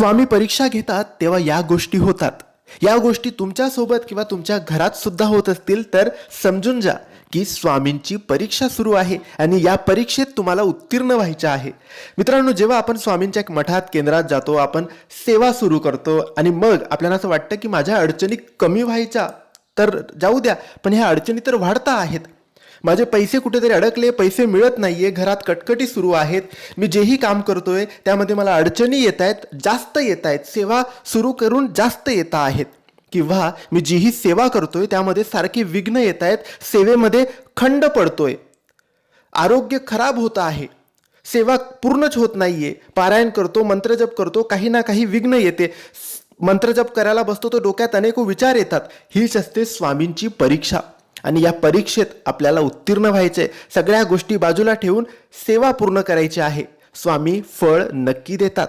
स्वामी परीक्षा घेतात तेव्हा या गोष्टी होतात. या गोष्टी तुमच्यासोबत किंवा तुमच्या घरात सुद्धा होत असतील तर समजून जा की स्वामींची परीक्षा सुरू आहे आणि या परीक्षेत तुम्हाला उत्तीर्ण व्हायचे आहे. मित्रांनो, जेव्हा आपण स्वामींच्या एक मठात केंद्रात जातो, आपण सेवा सुरू करतो आणि मग आपल्याला असं वाटतं की माझ्या अडचणी कमी व्हायच्या तर जाऊ द्या, पण ह्या अडचणी तर वाढता आहेत. माझे पैसे कुठेतरी अडकले, पैसे मिळत नाहीये, घरात कटकटी सुरू आहेत, मी जेही काम करतोय त्यामध्ये मला अडचणी येत आहेत, जास्त येत आहेत, सेवा सुरू करून जास्त येत आहेत, किंवा मी जीही सेवा करतोय त्यामध्ये सारखे विघ्न येत आहेत, सेवेमध्ये खंड पडतोय, आरोग्य खराब होत आहे, सेवा पूर्णच होत नाहीये, पारायण करतो, मंत्रजप करतो, काही ना काही विघ्न येते, मंत्रजप करायला बसतो तो डोक्यात अनेक विचार येतात. हीच असते स्वामींची परीक्षा आणि या परीक्षेत आपल्याला उत्तीर्ण व्हायचे. सगळ्या गोष्टी बाजूला ठेवून सेवा पूर्ण करायची आहे. स्वामी फळ नक्की देतात.